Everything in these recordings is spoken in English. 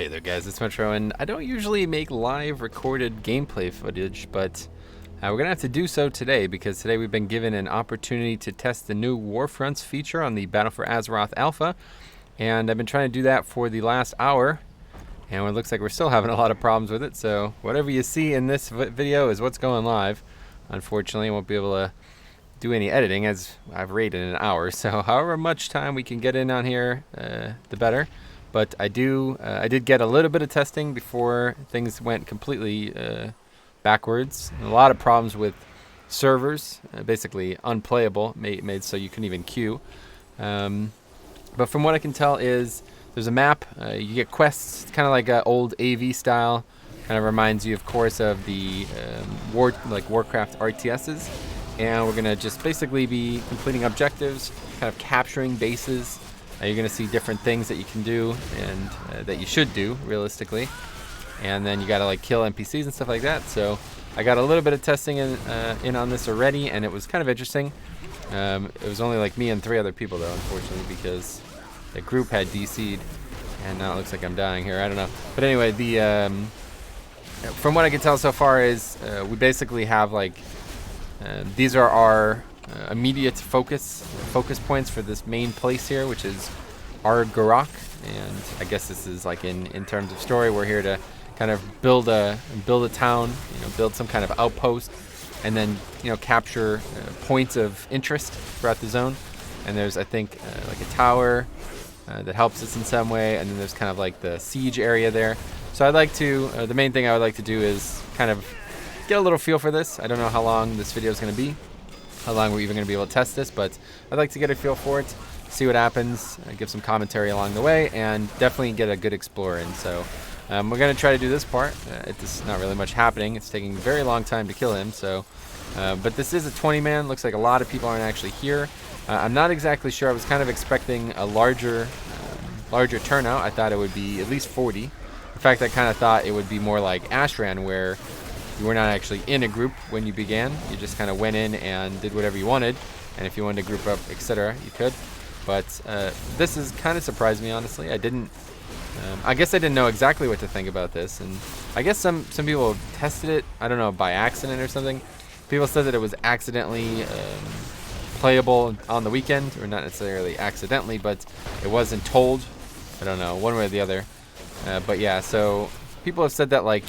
Hey there guys, it's Metro, and I don't usually make live recorded gameplay footage, but we're gonna have to do so today because today we've been given an opportunity to test the new Warfronts feature on the Battle for Azeroth Alpha, and I've been trying to do that for the last hour, and it looks like we're still having a lot of problems with it, so whatever you see in this video is what's going live. Unfortunately, I won't be able to do any editing as I've rated an hour, so however much time we can get in on here, the better. But I did get a little bit of testing before things went completely backwards. A lot of problems with servers, basically unplayable, made so you couldn't even queue. But from what I can tell is there's a map, you get quests, kind of like an old AV style. Kind of reminds you, of course, of the Warcraft RTSs. And we're gonna just basically be completing objectives, kind of capturing bases. You're going to see different things that you can do and that you should do realistically, and then you got to like kill NPCs and stuff like that. So I got a little bit of testing in on this already, and it was kind of interesting. It was only like me and 3 other people though, unfortunately, because the group had DC'd, and now it looks like I'm dying here. I don't know, but anyway, the from what I can tell so far is we basically have like these are our immediate focus points for this main place here, which is Arathi, and I guess this is like in terms of story, we're here to kind of build a town, build some kind of outpost, and then capture points of interest throughout the zone. And there's I think like a tower that helps us in some way, and then there's kind of like the siege area there. So I'd like to the main thing I would like to do is kind of get a little feel for this. I don't know how long this video is going to be, how long we're even going to be able to test this, but I'd like to get a feel for it, see what happens, give some commentary along the way, and definitely get a good explore in. So we're going to try to do this part. It's not really much happening. It's taking a very long time to kill him. So, but this is a 20-man. Looks like a lot of people aren't actually here. I'm not exactly sure. I was kind of expecting a larger turnout. I thought it would be at least 40. In fact, I kind of thought it would be more like Ashran, where you were not actually in a group when you began. You just kind of went in and did whatever you wanted, and if you wanted to group up, etc., you could. But this has kind of surprised me, honestly. I guess I didn't know exactly what to think about this, and I guess some people tested it, I don't know, by accident or something. People said that it was accidentally playable on the weekend, or not necessarily accidentally, but it wasn't told. I don't know, one way or the other. But yeah, so people have said that like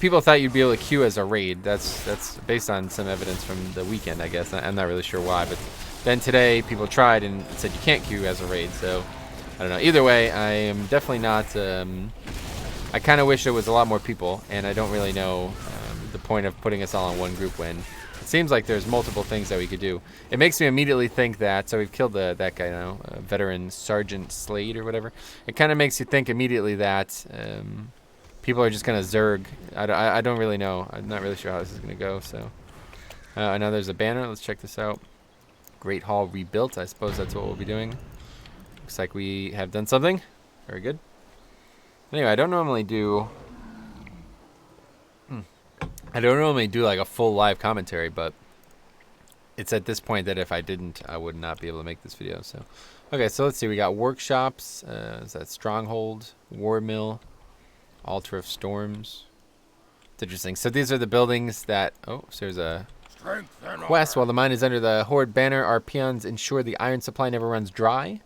people thought you'd be able to queue as a raid. That's based on some evidence from the weekend, I guess. I'm not really sure why, but then today people tried and said you can't queue as a raid. So I don't know. Either way, I am definitely not. I kind of wish it was a lot more people, and I don't really know the point of putting us all in one group when it seems like there's multiple things that we could do. It makes me immediately think that, so we've killed that guy now, veteran Sergeant Slade or whatever. It kind of makes you think immediately that people are just gonna zerg. I don't really know. I'm not really sure how this is gonna go. So I know there's a banner. Let's check this out. Great Hall rebuilt. I suppose that's what we'll be doing. Looks like we have done something. Very good. Anyway, I don't normally do like a full live commentary, but it's at this point that if I didn't, I would not be able to make this video. So okay, so let's see. We got workshops. Is that Stronghold, War Mill, Altar of Storms? It's interesting. So these are the buildings that... Oh, so there's a quest. While the mine is under the Horde banner, our peons ensure the iron supply never runs dry.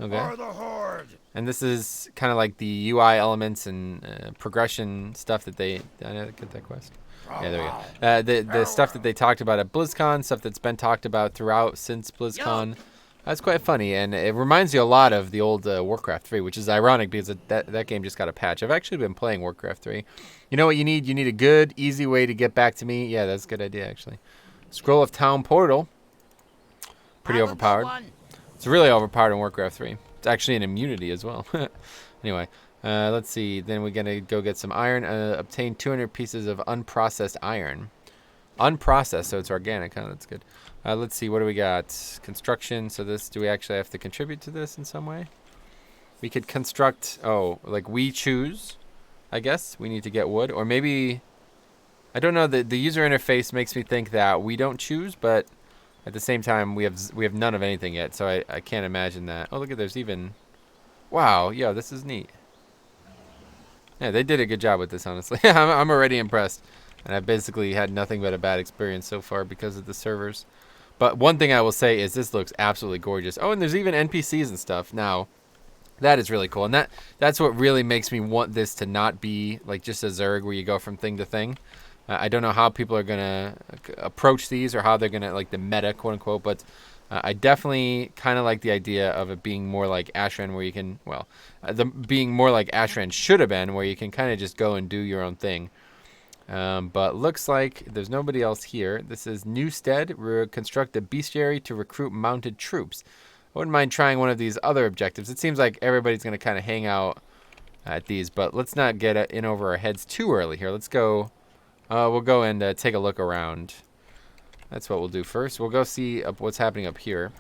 Okay. For the Horde. And this is kind of like the UI elements and progression stuff that they... Did I get that quest? Yeah, there we go. The stuff that they talked about at BlizzCon, stuff that's been talked about throughout since BlizzCon. That's quite funny, and it reminds you a lot of the old Warcraft 3, which is ironic because that game just got a patch. I've actually been playing Warcraft 3. You know what you need? You need a good, easy way to get back to me. Yeah, that's a good idea, actually. Scroll of Town Portal. Pretty overpowered. It's really overpowered in Warcraft 3. It's actually an immunity as well. Anyway, let's see. Then we're going to go get some iron. Obtain 200 pieces of unprocessed iron. Unprocessed, so it's organic, huh? That's good. Let's see, what do we got? Construction. So this, do we actually have to contribute to this in some way? We could construct, like we choose, I guess. We need to get wood, or maybe, I don't know, the user interface makes me think that we don't choose, but at the same time, we have none of anything yet, so I can't imagine that. Oh, look at, there's even Wow, yeah, this is neat. Yeah, they did a good job with this, honestly. I'm already impressed. And I've basically had nothing but a bad experience so far because of the servers. But one thing I will say is this looks absolutely gorgeous. Oh, and there's even NPCs and stuff. Now, that is really cool. And that's what really makes me want this to not be like just a Zerg where you go from thing to thing. I don't know how people are going to approach these or how they're going to, like the meta, quote unquote, but I definitely kind of like the idea of it being more like Ashran where you can, well, being more like Ashran should have been where you can kind of just go and do your own thing. But looks like there's nobody else here. This is Newstead. Construct a bestiary to recruit mounted troops. I wouldn't mind trying one of these other objectives. It seems like everybody's going to kind of hang out at these, but let's not get in over our heads too early here. Let's go. We'll go and take a look around. That's what we'll do first. We'll go see what's happening up here.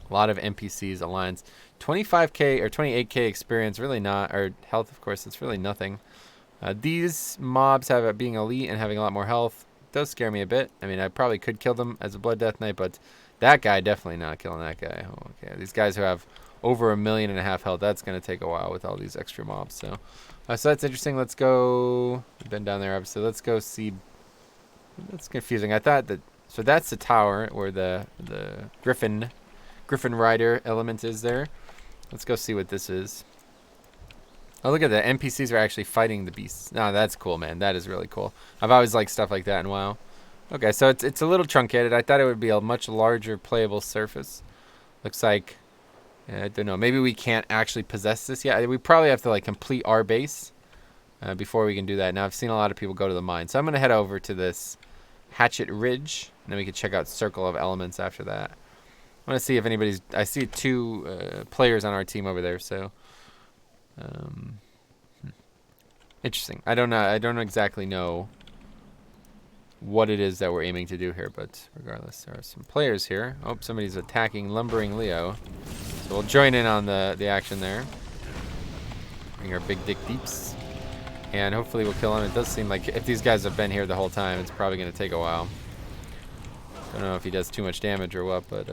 A lot of NPCs, alliance. 25k or 28k experience, really not, or health, of course, it's really nothing. These mobs have it being elite and having a lot more health. Does scare me a bit. I mean, I probably could kill them as a Blood Death Knight, but that guy, definitely not killing that guy. Oh, okay, these guys who have over 1.5 million health, that's going to take a while with all these extra mobs. So that's interesting. Let's go. We've been down there, obviously. Let's go see. That's confusing. I thought that. So that's the tower where the Griffin Rider element is there. Let's go see what this is. Oh, look at that. NPCs are actually fighting the beasts. No, that's cool, man. That is really cool. I've always liked stuff like that in WoW. Okay, so it's a little truncated. I thought it would be a much larger playable surface. Looks like, I don't know, maybe we can't actually possess this yet. We probably have to like complete our base before we can do that. Now, I've seen a lot of people go to the mine. So I'm going to head over to this Hatchet Ridge, and then we can check out Circle of Elements after that. I want to see if anybody's, I see 2 players on our team over there, so interesting. I don't exactly know what it is that we're aiming to do here, but regardless, there are some players here. Oh, somebody's attacking Lumbering Leo, so we'll join in on the action there. Bring our big dick deeps, and hopefully we'll kill him. It does seem like if these guys have been here the whole time, it's probably going to take a while. Don't know if he does too much damage or what, but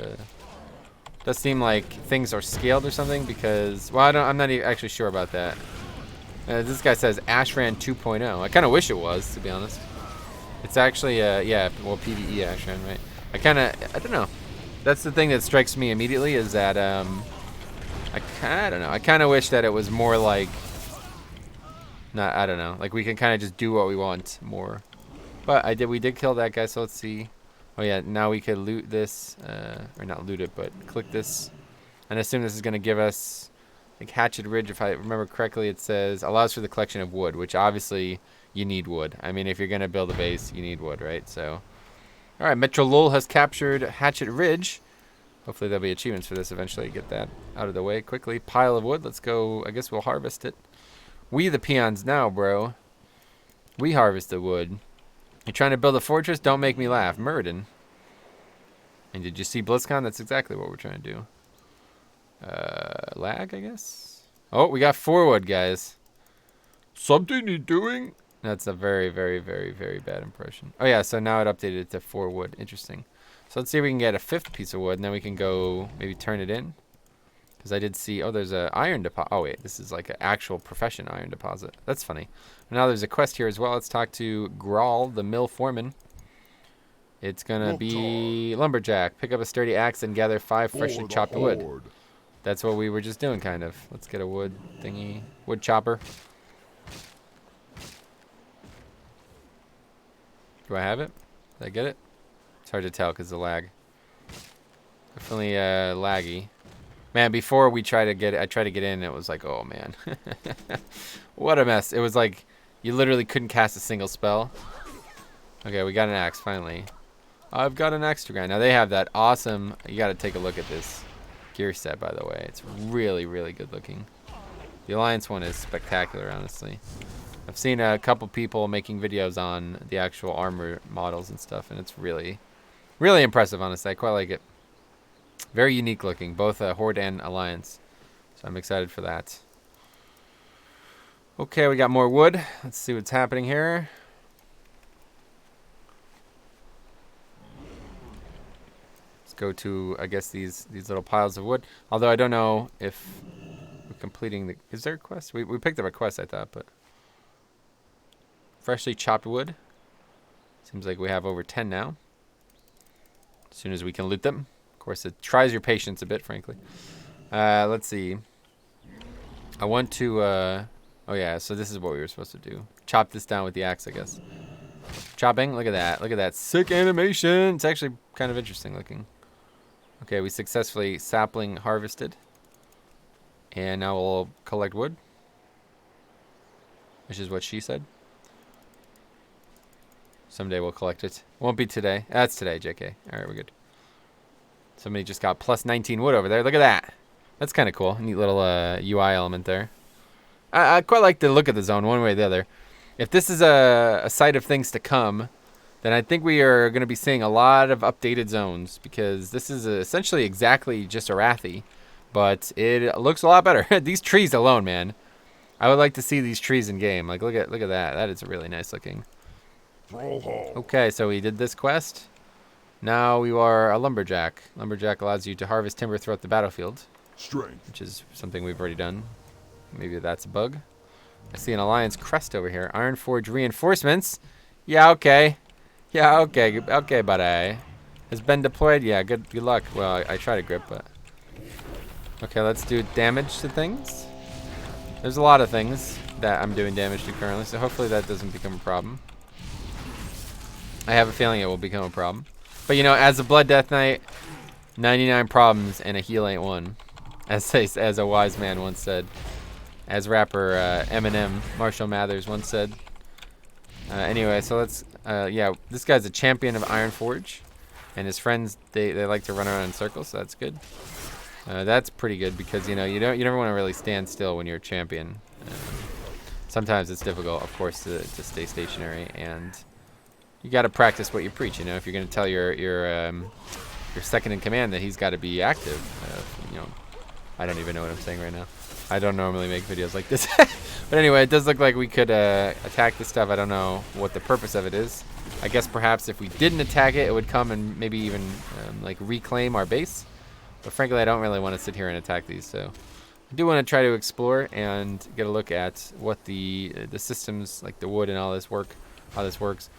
does seem like things are scaled or something because, well, I'm not even actually sure about that. This guy says Ashran 2.0. I kind of wish it was, to be honest. It's actually, yeah, well, PvE Ashran, right? I don't know. That's the thing that strikes me immediately is that, I don't know. I kind of wish that it was more like, I don't know. Like we can kind of just do what we want more. But we did kill that guy, so let's see. Oh yeah, now we could loot this, or not loot it, but click this. And I assume this is going to give us, like Hatchet Ridge, if I remember correctly, it says, allows for the collection of wood, which obviously you need wood. I mean, if you're going to build a base, you need wood, right? So, alright, Metro Lul has captured Hatchet Ridge. Hopefully there'll be achievements for this eventually. Get that out of the way quickly. Pile of wood, let's go, I guess we'll harvest it. We the peons now, bro. We harvest the wood. You're trying to build a fortress? Don't make me laugh. Murden. And did you see BlizzCon? That's exactly what we're trying to do. Lag, I guess? Oh, we got 4 wood, guys. Something you're doing? That's a very, very, very, very bad impression. Oh, yeah, so now it updated to 4 wood. Interesting. So let's see if we can get a 5th piece of wood, and then we can go maybe turn it in. Because I did see, oh, there's an iron deposit. Oh, wait, this is like an actual profession iron deposit. That's funny. Now there's a quest here as well. Let's talk to Grawl, the mill foreman. It's going to be Lumberjack. Pick up a sturdy axe and gather 5 freshly chopped wood. That's what we were just doing, kind of. Let's get a wood thingy. Wood chopper. Do I have it? Did I get it? It's hard to tell because of the lag. Definitely laggy. Man, before we try to get, I tried to get in, it was like, oh man, what a mess. It was like you literally couldn't cast a single spell. Okay, we got an axe finally. I've got an axe to grind. Now they have that awesome. You got to take a look at this gear set, by the way. It's really, really good looking. The Alliance one is spectacular, honestly. I've seen a couple people making videos on the actual armor models and stuff, and it's really, really impressive, honestly. I quite like it. Very unique looking, both Horde and Alliance. So I'm excited for that. Okay, we got more wood. Let's see what's happening here. Let's go to, I guess, these little piles of wood. Although I don't know if we completing the... Is there a quest? We picked up a quest, I thought, but... Freshly chopped wood. Seems like we have over 10 now. As soon as we can loot them. Of course, it tries your patience a bit, frankly. Let's see. I want to... oh, yeah, so this is what we were supposed to do. Chop this down with the axe, I guess. Chopping. Look at that. Look at that sick animation. It's actually kind of interesting looking. Okay, we successfully sapling harvested. And now we'll collect wood. Which is what she said. Someday we'll collect it. Won't be today. That's today, JK. Alright, we're good. Somebody just got plus 19 wood over there. Look at that. That's kind of cool. Neat little UI element there. I quite like the look of the zone one way or the other. If this is a site of things to come, then I think we are going to be seeing a lot of updated zones. Because this is essentially exactly just Arathi. But it looks a lot better. These trees alone, man. I would like to see these trees in game. Like, look at that. That is really nice looking. Okay, so we did this quest. Now we are a lumberjack. Lumberjack allows you to harvest timber throughout the battlefield. Strength. Which is something we've already done. Maybe that's a bug. I see an Alliance crest over here. Ironforge reinforcements. Yeah, okay. Yeah, okay. Okay, buddy. Has been deployed. Yeah, good luck. Well, I try to grip, but... Okay, let's do damage to things. There's a lot of things that I'm doing damage to currently, so hopefully that doesn't become a problem. I have a feeling it will become a problem. But, you know, as a Blood Death Knight, 99 problems and a heal ain't one. As a wise man once said. As rapper Eminem, Marshall Mathers once said. Anyway, so let's... yeah, this guy's a champion of Ironforge. And his friends, they like to run around in circles, so that's good. That's pretty good because, you know, you never want to really stand still when you're a champion. Sometimes it's difficult, of course, to stay stationary, and... You got to practice what you preach, you know. If you're going to tell your second in command that he's got to be active, you know, I don't even know what I'm saying right now. I don't normally make videos like this, but anyway, it does look like we could attack this stuff. I don't know what the purpose of it is. I guess perhaps if we didn't attack it, it would come and maybe even like reclaim our base. But frankly, I don't really want to sit here and attack these. So I do want to try to explore and get a look at what the systems, like the wood and all this how this works.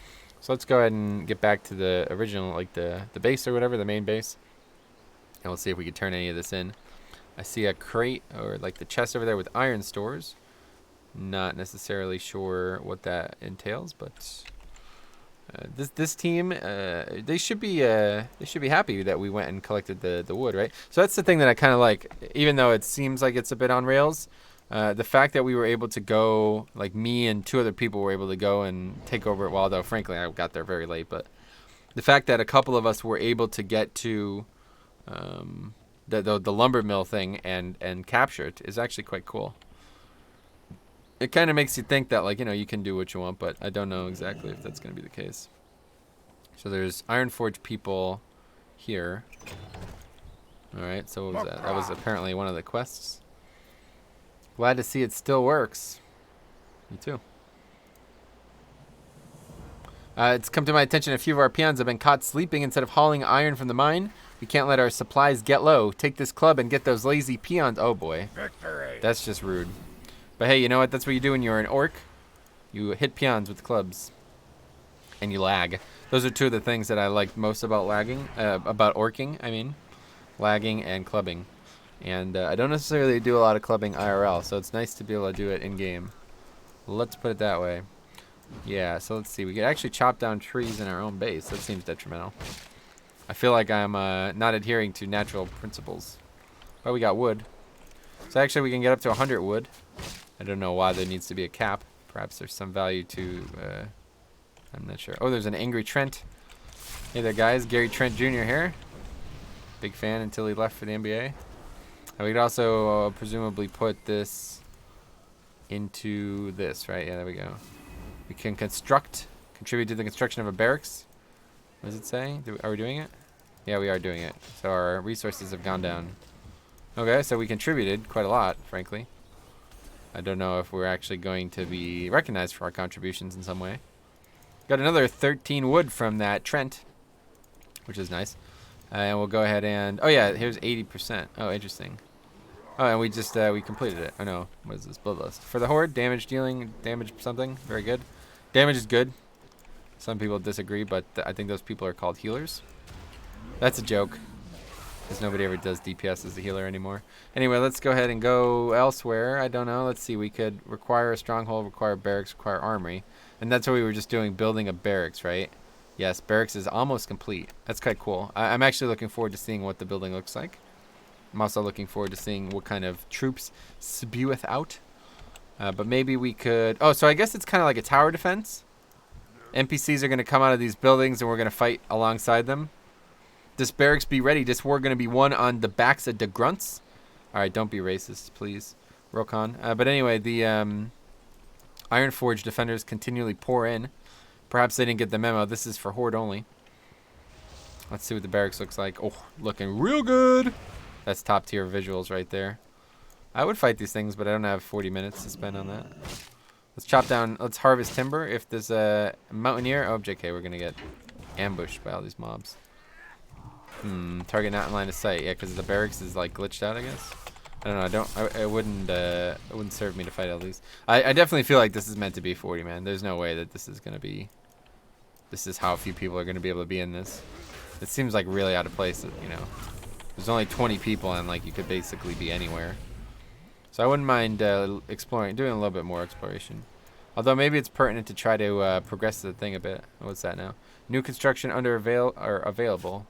So let's go ahead and get back to the original, like the base or whatever, the main base. And we'll see if we can turn any of this in. I see a crate, or like the chest over there with iron stores. Not necessarily sure what that entails, but this team, they should be happy that we went and collected the wood, right? So that's the thing that I kind of like, even though it seems like it's a bit on rails. The fact that we were able to go, like me and 2 other people were able to go and take over it, well, though frankly I got there very late, but the fact that a couple of us were able to get to the lumber mill thing and capture it is actually quite cool. It kind of makes you think that, like, you know, you can do what you want, but I don't know exactly if that's going to be the case. So there's Ironforge people here. Alright, so what was that? That was apparently one of the quests. Glad to see it still works. Me too. It's come to my attention a few of our peons have been caught sleeping instead of hauling iron from the mine. We can't let our supplies get low. Take this club and get those lazy peons. Oh boy. Victory. That's just rude. But hey, you know what? That's what you do when you're an orc. You hit peons with clubs. And you lag. Those are 2 of the things that I like most about lagging. About orking, I mean. Lagging and clubbing. And I don't necessarily do a lot of clubbing IRL, so it's nice to be able to do it in-game. Let's put it that way. Yeah, so let's see. We could actually chop down trees in our own base. That seems detrimental. I feel like I'm not adhering to natural principles. But we got wood. So actually we can get up to 100 wood. I don't know why there needs to be a cap. Perhaps there's some value to... I'm not sure. Oh, there's an Angry Trent. Hey there, guys. Gary Trent Jr. here. Big fan until he left for the NBA. And we could also presumably put this into this, right? Yeah, there we go. We can contribute to the construction of a barracks. What does it say? Are we doing it? Yeah, we are doing it. So our resources have gone down. Okay, so we contributed quite a lot, frankly. I don't know if we're actually going to be recognized for our contributions in some way. Got another 13 wood from that Trent, which is nice. And we'll go ahead and... Oh, yeah, here's 80%. Oh, interesting. Oh, and we just we completed it. I know. What is this bloodlust? For the horde, damage dealing, damage something. Very good. Damage is good. Some people disagree, but I think those people are called healers. That's a joke, because nobody ever does DPS as a healer anymore. Anyway, let's go ahead and go elsewhere. I don't know. Let's see. We could require a stronghold, require barracks, require armory, and that's what we were just doing, building a barracks, right? Yes, barracks is almost complete. That's quite cool. I'm actually looking forward to seeing what the building looks like. I'm also looking forward to seeing what kind of troops speweth out. But maybe we could... Oh, so I guess it's kind of like a tower defense. NPCs are going to come out of these buildings and we're going to fight alongside them. This barracks be ready. This war going to be won on the backs of the grunts. Alright, don't be racist, please. Rokon. But anyway, the Ironforge defenders continually pour in. Perhaps they didn't get the memo. This is for horde only. Let's see what the barracks looks like. Oh, looking real good. That's top tier visuals right there. I would fight these things, but I don't have 40 minutes to spend on that. Let's chop down. Let's harvest timber. If there's a mountaineer. Oh, JK, we're going to get ambushed by all these mobs. Target not in line of sight. Yeah, because the barracks is like glitched out, I guess. I don't know. It wouldn't serve me to fight all these. I definitely feel like this is meant to be 40, man. There's no way that this is going to be... This is how few people are going to be able to be in this. It seems like really out of place, you know. There's only 20 people and like you could basically be anywhere. So I wouldn't mind exploring, doing a little bit more exploration. Although maybe it's pertinent to try to progress the thing a bit. What's that now? New construction available.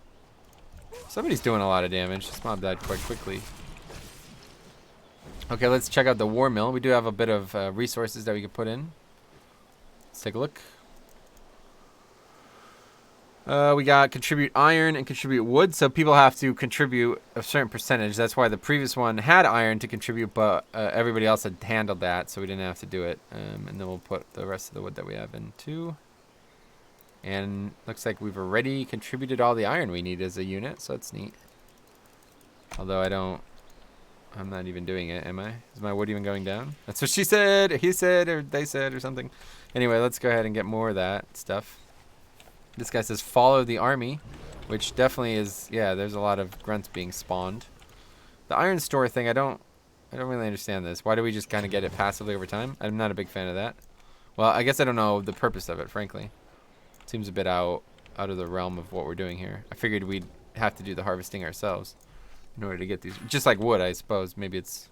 Somebody's doing a lot of damage. This mob died quite quickly. Okay, let's check out the war mill. We do have a bit of resources that we can put in. Let's take a look. We got contribute iron and contribute wood, so people have to contribute a certain percentage. That's why the previous one had iron to contribute, but everybody else had handled that, so we didn't have to do it. And then we'll put the rest of the wood that we have in too. And looks like we've already contributed all the iron we need as a unit, so that's neat. Although I'm not even doing it, am I? Is my wood even going down? That's what she said, he said, or they said, or something. Anyway, let's go ahead and get more of that stuff. This guy says follow the army, which definitely is, yeah, there's a lot of grunts being spawned. The iron store thing, I don't really understand this. Why do we just kind of get it passively over time? I'm not a big fan of that. Well, I guess I don't know the purpose of it, frankly. It seems a bit out of the realm of what we're doing here. I figured we'd have to do the harvesting ourselves in order to get these. Just like wood, I suppose. Maybe it's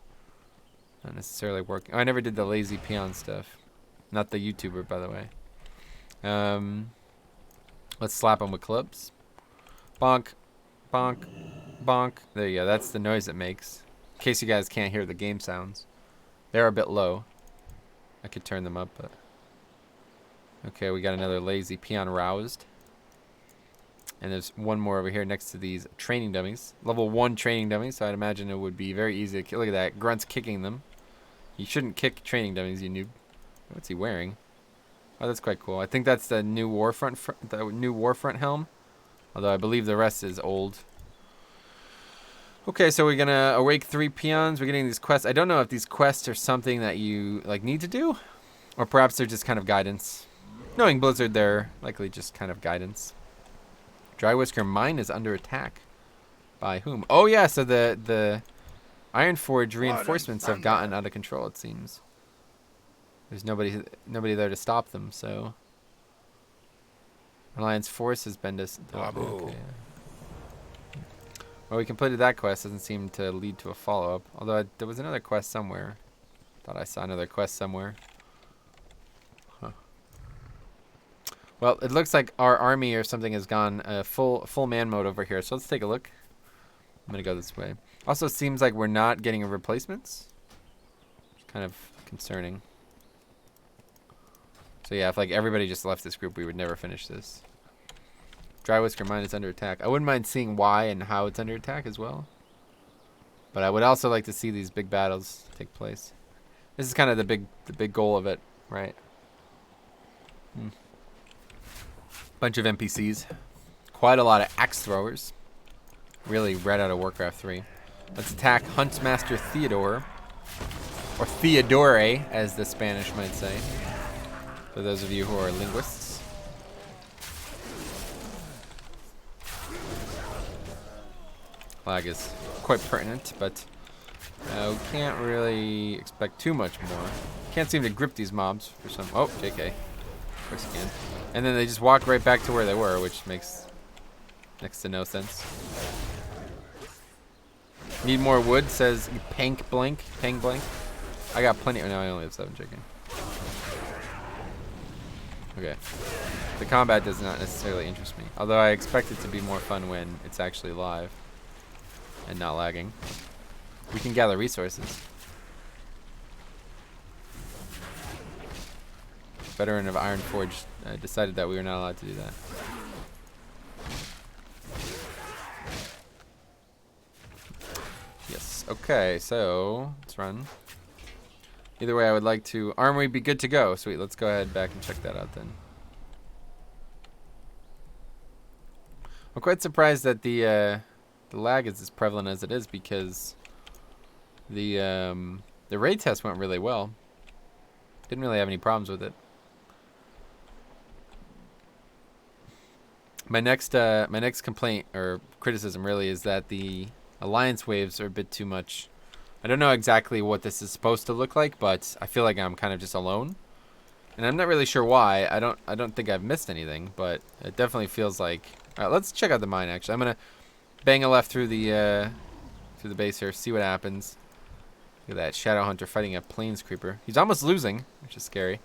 not necessarily working. Oh, I never did the lazy peon stuff. Not the YouTuber, by the way. Let's slap them with clubs. Bonk, bonk, bonk. There you go. That's the noise it makes. In case you guys can't hear the game sounds. They're a bit low. I could turn them up, but... Okay, we got another lazy peon roused. And there's one more over here next to these training dummies. Level 1 training dummies, so I'd imagine it would be very easy to kill. Look at that. Grunts kicking them. You shouldn't kick training dummies, you noob. What's he wearing? Oh, that's quite cool. I think that's the new Warfront helm. Although I believe the rest is old. Okay, so we're gonna awake 3 peons. We're getting these quests. I don't know if these quests are something that you like need to do, or perhaps they're just kind of guidance. Knowing Blizzard, they're likely just kind of guidance. Dry Whisker Mine is under attack. By whom? Oh yeah, so the Ironforge reinforcements have gotten out of control, it seems. There's nobody there to stop them, so... Alliance Force has been okay. Well, we completed that quest. Doesn't seem to lead to a follow-up. Although there was another quest somewhere. Thought I saw another quest somewhere. Huh. Well, it looks like our army or something has gone full man mode over here. So let's take a look. I'm gonna go this way. Also, seems like we're not getting replacements. It's kind of concerning. So yeah, if like everybody just left this group, we would never finish this. Dry Whisker Mine is under attack. I wouldn't mind seeing why and how it's under attack as well. But I would also like to see these big battles take place. This is kind of the big goal of it, right? Bunch of NPCs. Quite a lot of axe throwers. Really right out of Warcraft 3. Let's attack Huntmaster Theodore. Or Theodore, as the Spanish might say. For those of you who are linguists. Flag is quite pertinent, but We can't really expect too much more. Can't seem to grip these mobs for some. Oh, JK. Of course you can. And then they just walk right back to where they were, which makes next to no sense. Need more wood, says Pank Blank. Pang Blank. I got plenty. Oh, no, I only have 7 chicken. Okay. The combat does not necessarily interest me. Although I expect it to be more fun when it's actually live and not lagging. We can gather resources. Veteran of Ironforge decided that we were not allowed to do that. Yes. Okay, so let's run. Either way, I would like to armory be good to go. Sweet. Let's go ahead back and check that out then. I'm quite surprised that the lag is as prevalent as it is because the raid test went really well. Didn't really have any problems with it. My next complaint or criticism really is that the alliance waves are a bit too much. I don't know exactly what this is supposed to look like, but I feel like I'm kind of just alone, and I'm not really sure why. I don't think I've missed anything, but it definitely feels like. All right, let's check out the mine. Actually, I'm gonna bang a left through the base here, see what happens. Look at that Shadow Hunter fighting a Plains Creeper. He's almost losing, which is scary.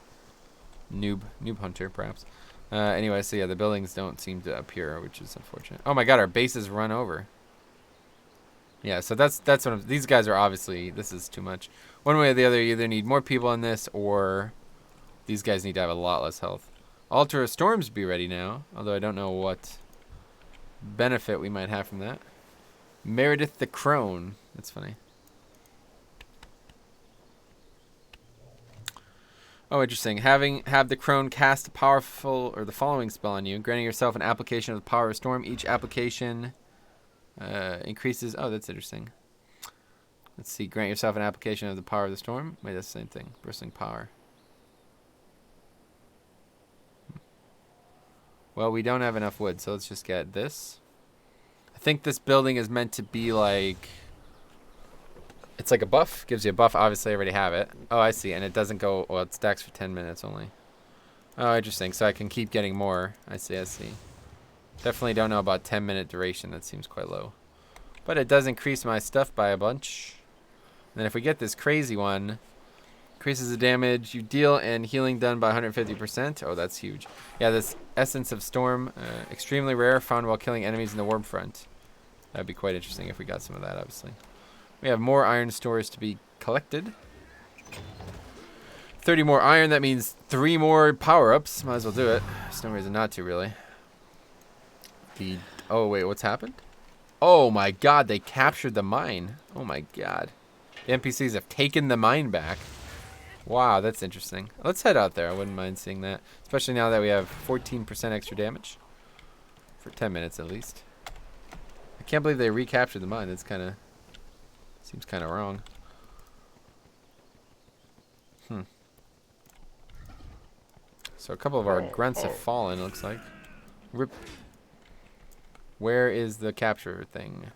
Noob Hunter, perhaps. Anyway, so yeah, the buildings don't seem to appear, which is unfortunate. Oh my God, our base is run over. Yeah, so that's what these guys are obviously. This is too much. One way or the other, you either need more people in this, or these guys need to have a lot less health. Altar of Storms be ready now, although I don't know what benefit we might have from that. Meredith the Crone. That's funny. Oh, interesting. Have the Crone cast a powerful or the following spell on you, granting yourself an application of the power of storm. Each application increases. Oh, that's interesting. Let's see. Grant yourself an application of the power of the storm. Wait, that's the same thing. Bristling power. Well, we don't have enough wood, so let's just get this. I think this building is meant to be like. It's like a buff. Gives you a buff. Obviously, I already have it. Oh, I see. And it doesn't go. Well, it stacks for 10 minutes only. Oh, interesting. So I can keep getting more. I see. Definitely don't know about 10-minute duration. That seems quite low. But it does increase my stuff by a bunch. And then if we get this crazy one, increases the damage you deal and healing done by 150%. Oh, that's huge. Yeah, this Essence of Storm, extremely rare, found while killing enemies in the Warfront. That'd be quite interesting if we got some of that, obviously. We have more iron stores to be collected. 30 more iron, that means 3 more power-ups. Might as well do it. There's no reason not to, really. Oh, wait, what's happened? Oh, my God, they captured the mine. Oh, my God. The NPCs have taken the mine back. Wow, that's interesting. Let's head out there. I wouldn't mind seeing that. Especially now that we have 14% extra damage. For 10 minutes, at least. I can't believe they recaptured the mine. That's kind of... Seems kind of wrong. So a couple of our grunts have fallen, it looks like. Rip. Where is the capture thing?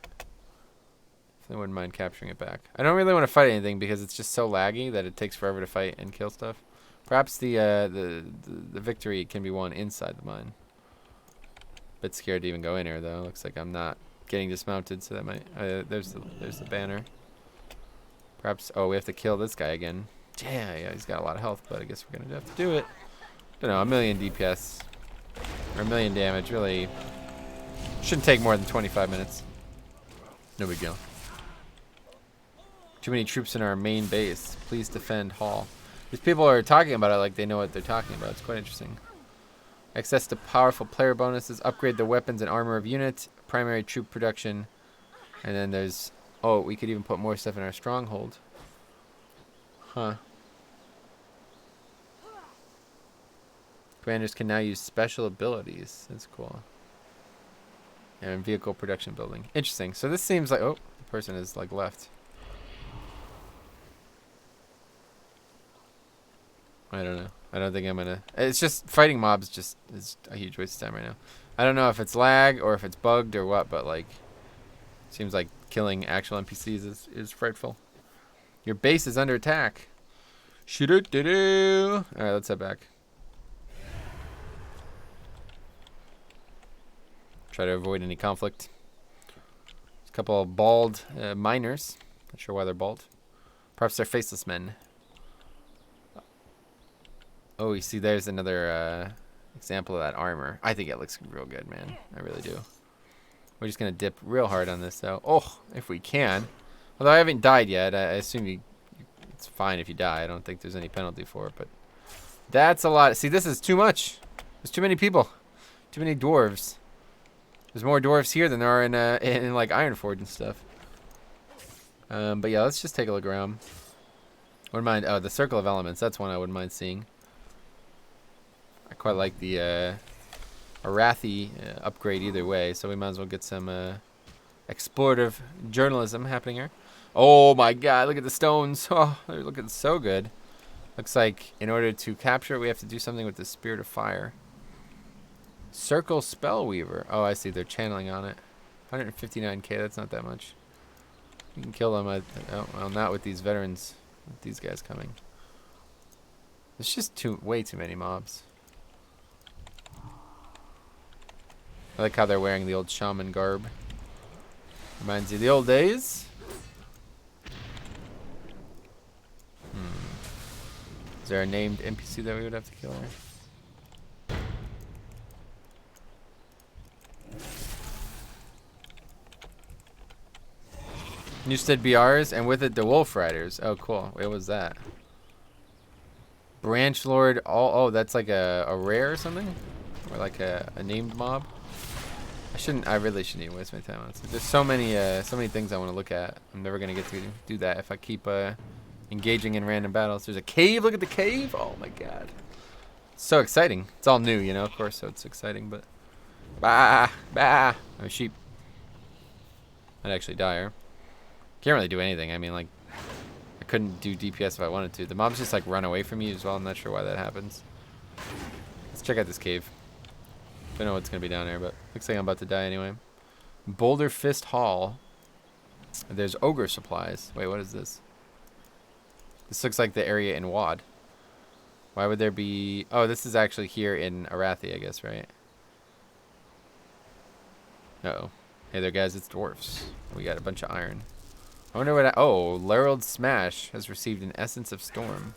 I wouldn't mind capturing it back. I don't really want to fight anything because it's just so laggy that it takes forever to fight and kill stuff. Perhaps the victory can be won inside the mine. Bit scared to even go in here though. Looks like I'm not getting dismounted, so that might. There's the banner. Perhaps. Oh, we have to kill this guy again. Yeah, he's got a lot of health, but I guess we're gonna have to do it. Don't know, 1,000,000 DPS or 1,000,000 damage really shouldn't take more than 25 minutes. No big deal. Too many troops in our main base. Please defend Hall. These people are talking about it like they know what they're talking about. It's quite interesting. Access to powerful player bonuses. Upgrade the weapons and armor of units. Primary troop production. And then there's... Oh, we could even put more stuff in our stronghold. Huh. Commanders can now use special abilities. That's cool. And vehicle production building. Interesting. So this seems like... Oh, the person is like left. I don't know. I don't think I'm gonna... It's just... Fighting mobs just is a huge waste of time right now. I don't know if it's lag or if it's bugged or what, but like... Seems like killing actual NPCs is frightful. Your base is under attack. Shoo-doo-doo-doo. All right, let's head back. Try to avoid any conflict. There's a couple of bald miners. Not sure why they're bald. Perhaps they're faceless men. Oh, you see, there's another example of that armor. I think it looks real good, man. I really do. We're just gonna dip real hard on this, though. Oh, if we can. Although I haven't died yet, I assume it's fine if you die. I don't think there's any penalty for it, but that's a lot. See, this is too much. There's too many people. Too many dwarves. There's more dwarves here than there are in like Ironforge and stuff. But yeah, let's just take a look around. Wouldn't mind. Oh, the Circle of Elements. That's one I wouldn't mind seeing. I quite like the Arathi upgrade either way, so we might as well get some explorative journalism happening here. Oh my God! Look at the stones. Oh, they're looking so good. Looks like in order to capture it, we have to do something with the Spirit of Fire. Circle Spellweaver. Oh, I see. They're channeling on it. 159k. That's not that much. You can kill them. Oh, well, not with these veterans. With these guys coming. There's just way too many mobs. I like how they're wearing the old shaman garb. Reminds you of the old days. Is there a named NPC that we would have to kill? Newstead BRs, and with it the Wolf Riders. Oh, cool. What was that? Branch Lord. Oh, that's like a rare or something? Or like a named mob? I really shouldn't even waste my time on this. There's so many things I want to look at. I'm never going to get to do that if I keep engaging in random battles. There's a cave. Look at the cave. Oh, my God. It's so exciting. It's all new, you know, of course, so it's exciting, but... I'm a sheep. I'd actually die here. Can't really do anything. I mean, like, I couldn't do DPS if I wanted to. The mobs just, like, run away from me as well. I'm not sure why that happens. Let's check out this cave. Don't know what's going to be down there, but looks like I'm about to die anyway. Boulder Fist Hall. There's ogre supplies. Wait, what is this? This looks like the area in WoD. Why would there be... Oh, this is actually here in Arathi, I guess, right? Uh-oh. Hey there, guys. It's dwarfs. We got a bunch of iron. I wonder what... Oh, Laureled Smash has received an Essence of Storm.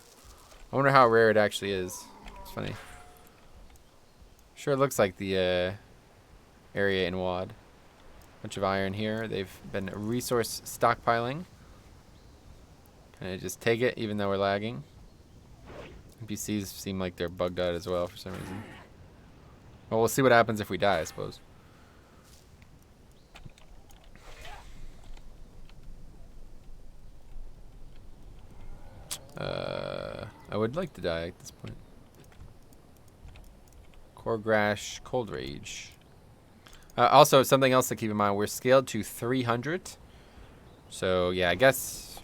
I wonder how rare it actually is. It's funny. Sure looks like the area in WoD. Bunch of iron here. They've been resource stockpiling. Can I just take it even though we're lagging? NPCs seem like they're bugged out as well for some reason. Well, we'll see what happens if we die, I suppose. I would like to die at this point. Corgrash, Cold Rage. Also, something else to keep in mind, we're scaled to 300. So, yeah, I guess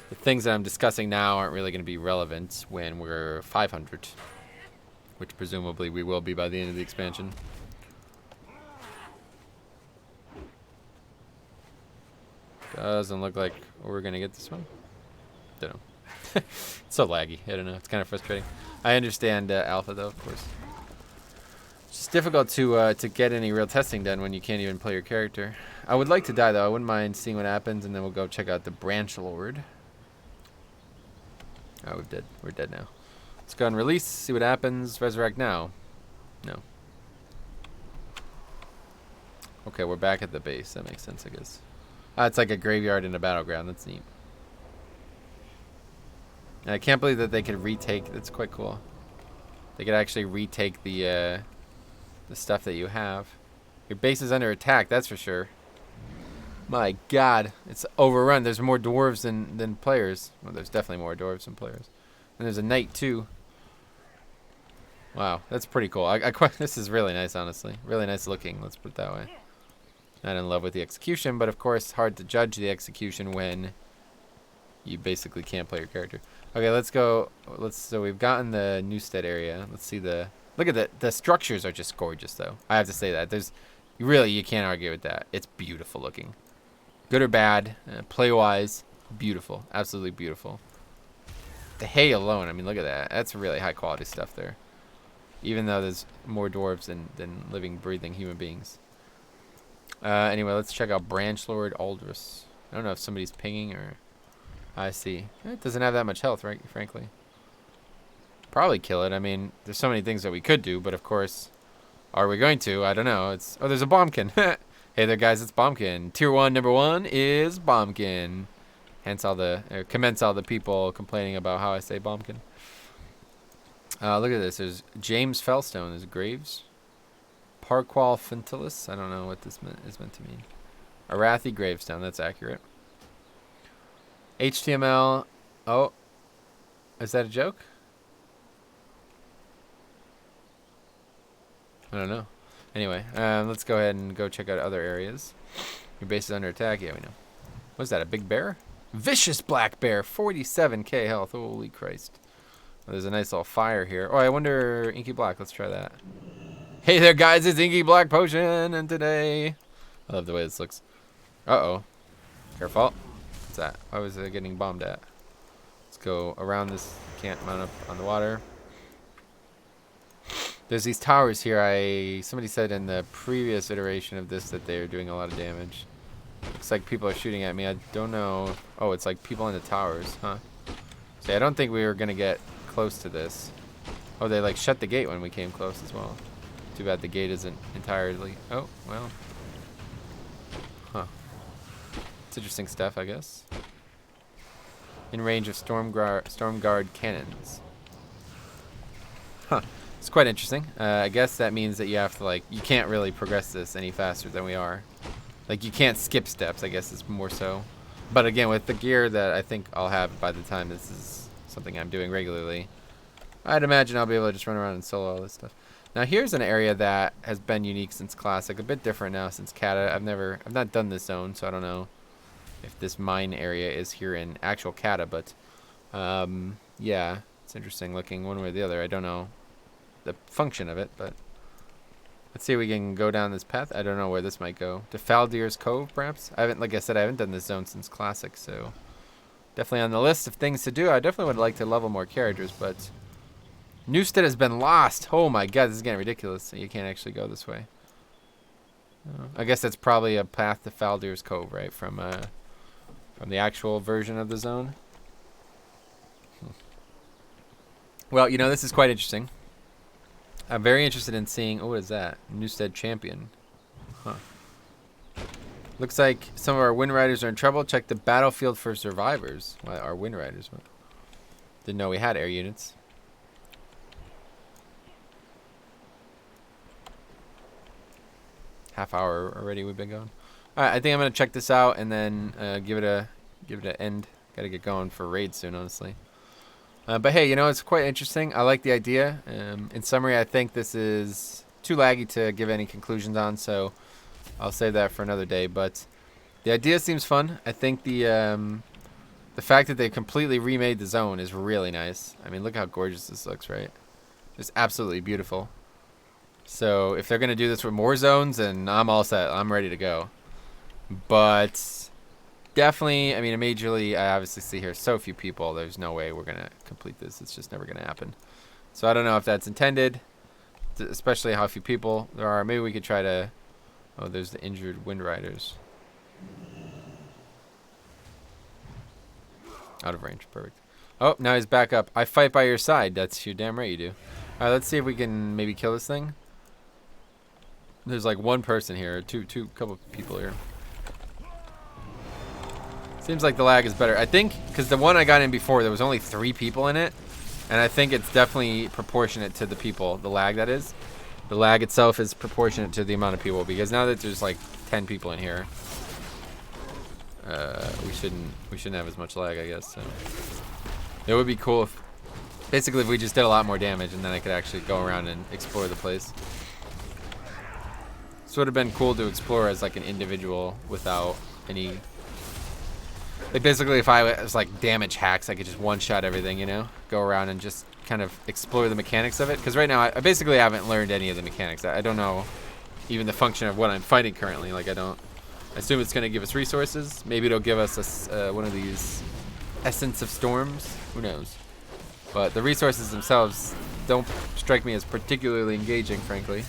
the things that I'm discussing now aren't really going to be relevant when we're 500. Which presumably we will be by the end of the expansion. Doesn't look like we're going to get this one. Don't know. It's so laggy. I don't know. It's kind of frustrating. I understand alpha, though, of course. It's just difficult to get any real testing done when you can't even play your character. I would like to die, though. I wouldn't mind seeing what happens, and then we'll go check out the Branch Lord. Oh, we're dead. We're dead now. Let's go and release, see what happens. Resurrect now. No. Okay, we're back at the base. That makes sense, I guess. It's like a graveyard in a battleground. That's neat. And I can't believe that they could retake. That's quite cool. They could actually retake the stuff that you have. Your base is under attack, that's for sure. My God, it's overrun. There's more dwarves than players. Well, there's definitely more dwarves than players. And there's a knight too. Wow, that's pretty cool. This is really nice, honestly. Really nice looking. Let's put it that way. Not in love with the execution, but of course, hard to judge the execution when you basically can't play your character. Okay, let's go. So we've gotten the Newstead area. Let's see the. Look at the structures are just gorgeous, though. I have to say that. You can't argue with that. It's beautiful looking. Good or bad, play-wise, Beautiful. Absolutely beautiful. The hay alone, I mean, look at that. That's really high quality stuff there. Even though there's more dwarves than living, breathing human beings. Anyway, let's check out Branch Lord Aldris. I don't know if somebody's pinging or... I see. It doesn't have that much health, right? Frankly. Probably kill it. I mean, there's so many things that we could do, but of course... Are we going to? I don't know. It's... Oh, there's a Bombkin. Hey there, guys. It's Bombkin. Tier 1, number 1 is Bombkin. Hence all the... commence all the people complaining about how I say Bombkin. Look at this. There's James Fellstone. There's Graves. Parqual Fintilus. I don't know what this is meant to mean. Arathi Gravestone. That's accurate. HTML. Oh. Is that a joke? I don't know. Anyway, let's go ahead and go check out other areas. Your base is under attack. Yeah, we know. What's that? A big bear? Vicious black bear. 47k health. Holy Christ. Oh, there's a nice little fire here. Oh, I wonder... Inky Black. Let's try that. Hey there, guys. It's Inky Black Potion. And today... I love the way this looks. Uh-oh. Careful. What's that? Why was it getting bombed at? Let's go around this. Can't mount up on the water. There's these towers here. Somebody said in the previous iteration of this that they're doing a lot of damage. Looks like people are shooting at me. I don't know. Oh, it's like people in the towers, huh? See, I don't think we were gonna get close to this. Oh, they like shut the gate when we came close as well. Too bad the gate isn't entirely. Oh, well. Huh. It's interesting stuff, I guess. In range of storm guard cannons. Huh. It's quite interesting. I guess that means that you have to, like, you can't really progress this any faster than we are. Like, you can't skip steps, I guess it's more so. But again, with the gear that I think I'll have by the time this is something I'm doing regularly, I'd imagine I'll be able to just run around and solo all this stuff. Now, here's an area that has been unique since Classic, a bit different now since Cata. I've not done this zone, so I don't know if this mine area is here in actual Cata, but yeah, it's interesting looking one way or the other. I don't know the function of it, but let's see if we can go down this path. I don't know where this might go. To Faldir's Cove, perhaps? Like I said, I haven't done this zone since Classic, so definitely on the list of things to do. I definitely would like to level more characters, but Newstead has been lost. Oh my god, this is getting ridiculous. You can't actually go this way. I guess that's probably a path to Faldir's Cove, right? From the actual version of the zone. Well, you know, this is quite interesting. I'm very interested in seeing... Oh, what is that? Newstead Champion. Huh. Looks like some of our Wind Riders are in trouble. Check the battlefield for survivors. Well, our Wind Riders. Didn't know we had air units. Half hour already we've been going. All right, I think I'm gonna check this out and then give it an end. Gotta get going for raid soon, honestly. But hey, you know, it's quite interesting. I like the idea. In summary, I think this is too laggy to give any conclusions on, so I'll save that for another day. But the idea seems fun. I think the fact that they completely remade the zone is really nice. I mean, look how gorgeous this looks, right? Just absolutely beautiful. So if they're gonna do this with more zones, then I'm all set. I'm ready to go. But definitely, I mean, majorly, I obviously see here so few people. There's no way we're gonna complete this. It's just never gonna happen. So I don't know if that's intended, especially how few people there are. Maybe we could try to... Oh, there's the injured Wind Riders. Out of range. Perfect. Oh, now he's back up. I fight by your side. That's you're damn right you do. All right, let's see if we can maybe kill this thing. There's like one person here, couple people here. Seems like the lag is better. I think because the one I got in before, there was only 3 people in it, and I think it's definitely proportionate to the people. The lag, that is. The lag itself is proportionate to the amount of people, because now that there's like 10 people in here, we shouldn't have as much lag, I guess. So it would be cool if basically if we just did a lot more damage, and then I could actually go around and explore the place. This would have been cool to explore as like an individual without any... Like basically if I was like damage hacks, I could just one-shot everything, you know? Go around and just kind of explore the mechanics of it. Because right now I basically haven't learned any of the mechanics. I don't know even the function of what I'm fighting currently. Like I don't I assume it's going to give us resources. Maybe it'll give us one of these Essence of Storms. Who knows? But the resources themselves don't strike me as particularly engaging, frankly.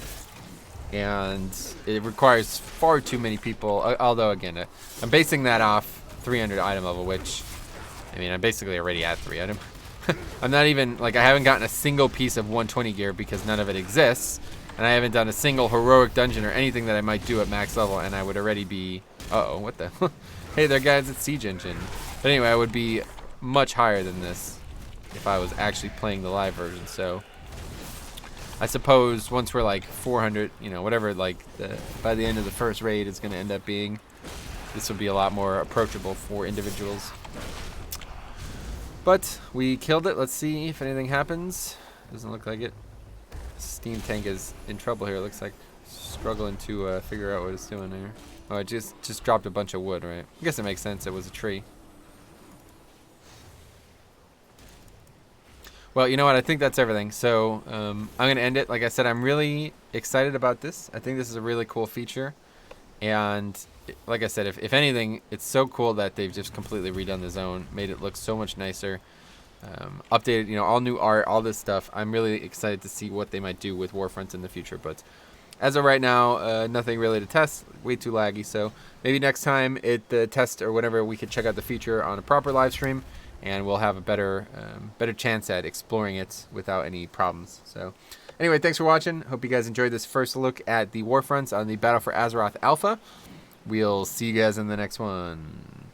And it requires far too many people. Although, again, I'm basing that off 300 item level, which, I mean, I'm basically already at 3 item. I'm not even, like, I haven't gotten a single piece of 120 gear because none of it exists. And I haven't done a single heroic dungeon or anything that I might do at max level, and I would already be... Uh-oh, what the... Hey there, guys, it's Siege Engine. But anyway, I would be much higher than this if I was actually playing the live version, so... I suppose once we're like 400, you know, whatever, like, by the end of the first raid is going to end up being, this will be a lot more approachable for individuals. But we killed it. Let's see if anything happens. Doesn't look like it. Steam tank is in trouble here. It looks like struggling to figure out what it's doing there. Oh, it just dropped a bunch of wood, right? I guess it makes sense. It was a tree. Well, you know what? I think that's everything. So I'm going to end it. Like I said, I'm really excited about this. I think this is a really cool feature. And like I said, if anything, it's so cool that they've just completely redone the zone, made it look so much nicer. Updated, you know, all new art, all this stuff. I'm really excited to see what they might do with Warfront in the future. But as of right now, nothing really to test. Way too laggy. So maybe next time the test or whatever, we could check out the feature on a proper live stream, and we'll have a better chance at exploring it without any problems. So anyway, thanks for watching. Hope you guys enjoyed this first look at the Warfronts on the Battle for Azeroth Alpha. We'll see you guys in the next one.